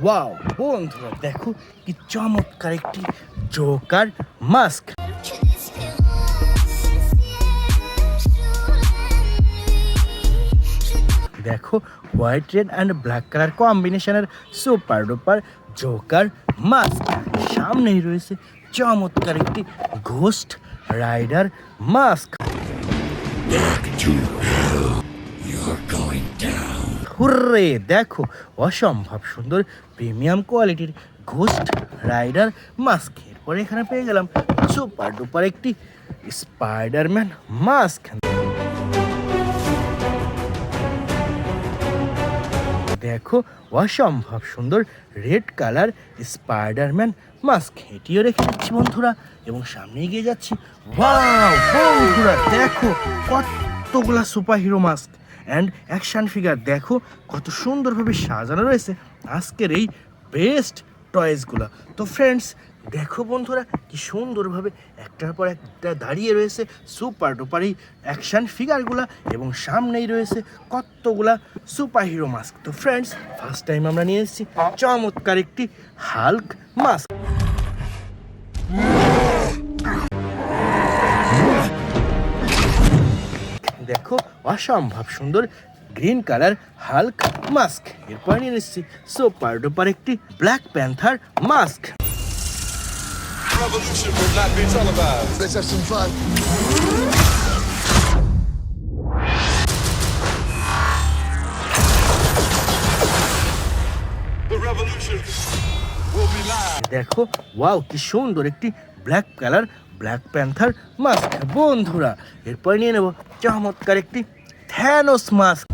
Wow বন্ধুরা, দেখো কি চমৎকার একটি জোকার মাস্ক। দেখো white red and black colour কম্বিনেশনের সুপার ডুপার জোকার মাস্ক। সামনেই রয়েছে চমৎকার একটি ঘোস্ট রাইডার মাস্ক। হুররে, দেখো অসম্ভব সুন্দর প্রিমিয়াম কোয়ালিটির ঘোস্ট রাইডার মাস্ক। এরপরে এখানে পেয়ে গেলাম সুপার ডুপার একটি স্পাইডারম্যান মাস্ক। দেখো অসম্ভব সুন্দর রেড কালার স্পাইডারম্যান মাস্ক, এটিও রেখে দিচ্ছি বন্ধুরা এবং সামনে এগিয়ে যাচ্ছি। ওয়াও বন্ধুরা, দেখো কতগুলা super hero mask and action figure, দেখো কত সুন্দরভাবে সাজানো রয়েছে আজকের এই বেস্ট টয়েসগুলো। তো ফ্রেন্ডস দেখো বন্ধুরা কি সুন্দরভাবে একটার পর একটা দাঁড়িয়ে রয়েছে সুপার ডুপার এই অ্যাকশন ফিগারগুলা এবং সামনেই রয়েছে কতগুলা সুপার হিরো মাস্ক। তো ফ্রেন্ডস ফার্স্ট টাইম আমরা নিয়ে এসেছি চমৎকার একটি হাল্ক মাস্ক। দেখো অসম্ভব সুন্দর গ্রিন কালার হাল্ক মাস্ক। এরপর নিয়ে এসেছি সুপার ডুপার একটি black panther mask. Revolution will not be televised. Let's have some fun. The revolution will be live. দেখো ওয়াও কি সুন্দর একটি black colour black panther mask বন্ধুরা। এরপর নিয়ে নেব চমৎকার একটি থ্যানোস মাস্ক।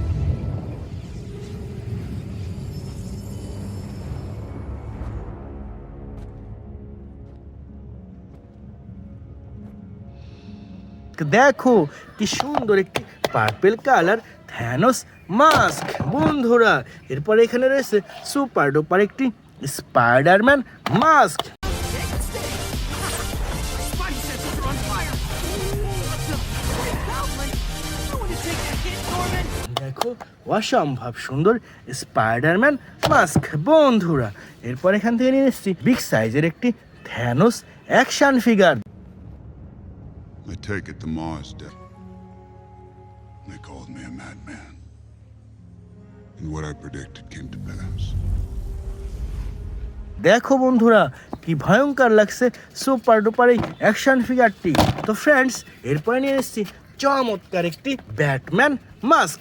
দেখো কি সুন্দর একটি পার্পল কালার থ্যানোস মাস্ক বন্ধুরা। এরপর এখানে রয়েছে সুপার ডুপার একটি স্পাইডারম্যান মাস্ক। দেখো অসম্ভব সুন্দর স্পাইডারম্যান মাস্ক বন্ধুরা। এরপর এখান থেকে নিয়ে এসেছি বিগ সাইজের একটি Thanos action figure. I take it the Mars Day. They called me a madman. And what I predicted came to pass. দেখো বন্ধুরা কি ভয়ঙ্কর লাগছে সুপার ডুপার এই অ্যাকশন ফিগারটি। তো ফ্রেন্ডস এরপরে নিয়ে এসেছি চমৎকার একটি ব্যাটম্যান মাস্ক।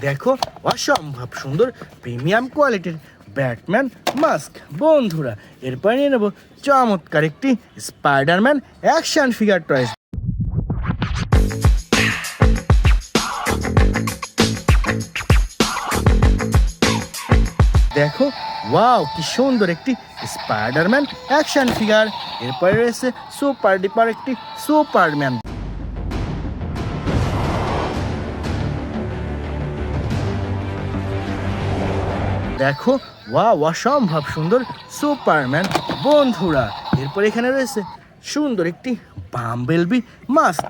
দেখো অসম্ভব সুন্দর প্রিমিয়াম কোয়ালিটির ব্যাটম্যান মাস্ক বন্ধুরা। এরপর নিয়ে নেব চমৎকার একটি স্পাইডারম্যান অ্যাকশন ফিগার টয়েস। দেখো ওয়াও কি সুন্দর একটি স্পাইডারম্যান অ্যাকশন ফিগার। এরপরে রয়েছে সুপার ডুপার একটি সুপারম্যান। দেখো ওয়াও অসম্ভব সুন্দর সুপারম্যান বন্ধুরা। এরপর এখানে রয়েছে সুন্দর একটি বাম্বেলবি মাস্ক।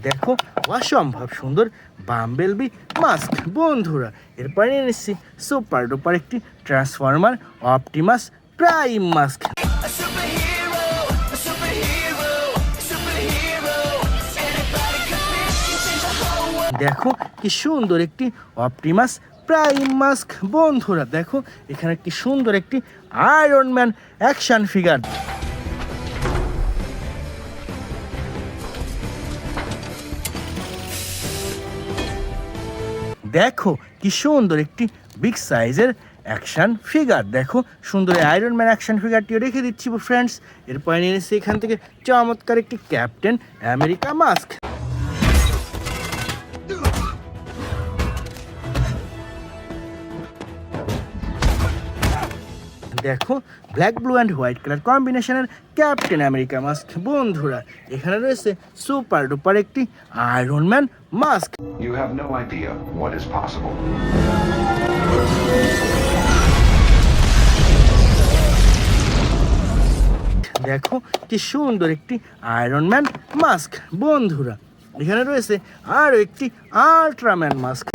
দেখো অসম্ভব সুন্দর বাম্বেলবি মাস্ক বন্ধুরা। এরপর নিয়ে এসেছি সুপার ডুপার একটি ট্রান্সফর্মার অপটিমাস প্রাইম মাস্ক। দেখো কি সুন্দর একটি অপটিমাস প্রাইম মাস্ক বন্ধুরা। দেখো এখানে কি সুন্দর একটি আয়রন ম্যান অ্যাকশন ফিগার। দেখো কি সুন্দর একটি বিগ সাইজের অ্যাকশন ফিগার। দেখো সুন্দর আয়রন ম্যান অ্যাকশন ফিগারটিও রেখে দিচ্ছি ফ্রেন্ডস। এরপর নিয়ে এসেছি এখান থেকে চমৎকার একটি ক্যাপ্টেন আমেরিকা মাস্ক। দেখো black blue and white colour কম্বিনেশনের ক্যাপ্টেন আমেরিকা মাস্ক বন্ধুরা। এখানে রয়েছে সুপার ডুপার একটি Iron Man mask. You have no idea what is possible. দেখো কি সুন্দর একটি আয়রন ম্যান মাস্ক বন্ধুরা। এখানে রয়েছে আরও একটি আল্ট্রাম্যান মাস্ক।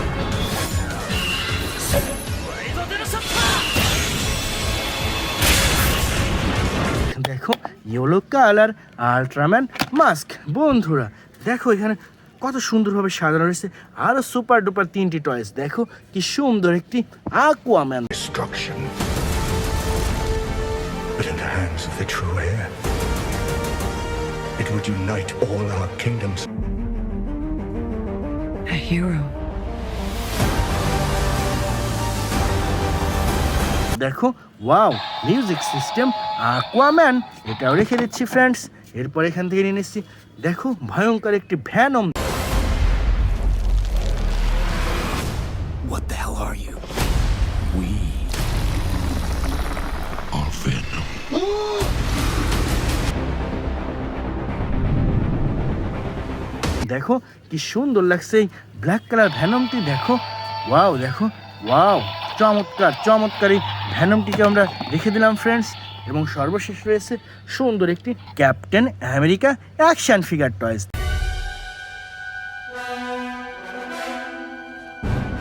দেখো ইয়েলো কালার আল্ট্রাম্যান মাস্ক বন্ধুরা। দেখো এখানে কত সুন্দরভাবে সাজানো রয়েছে আরও সুপার ডুপার 3টি টয়েস। দেখো কি সুন্দর একটি আকুয়াম্যান। Destruction. But in the hands of the true heir, it would unite all our kingdoms. A hero. দেখো ওয়াও মিউজিক সিস্টেম আকুয়াম্যান, এটাও রেখে দিচ্ছি ফ্রেন্ডস। এরপর এখান থেকে নিয়ে নিচ্ছি দেখো ভয়ঙ্কর একটি Venom. What the hell are you? We are Venom. দেখো কি সুন্দর লাগছে এই ব্ল্যাক কালার ভ্যানমটি। দেখো ওয়াও, দেখো ওয়াও, চমৎকার চমৎকার এই ভ্যানমটিকে আমরা রেখে দিলাম ফ্রেন্ডস। এবং সর্বশেষ রয়েছে সুন্দর একটি captain America action figure toys.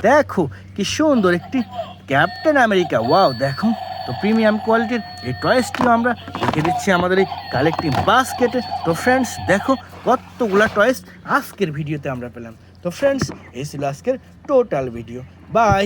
দেখো কি সুন্দর একটি ক্যাপ্টেন আমেরিকা, ওয়াও। দেখো তো প্রিমিয়াম কোয়ালিটির এই টয়েসটিও আমরা রেখে দিচ্ছি আমাদের এই কালেক্টিভ বাস্কেটে। তো ফ্রেন্ডস দেখো কতগুলা টয়েস আজকের ভিডিওতে আমরা পেলাম। তো ফ্রেন্ডস এই ছিল আজকের টোটাল ভিডিও। বাই।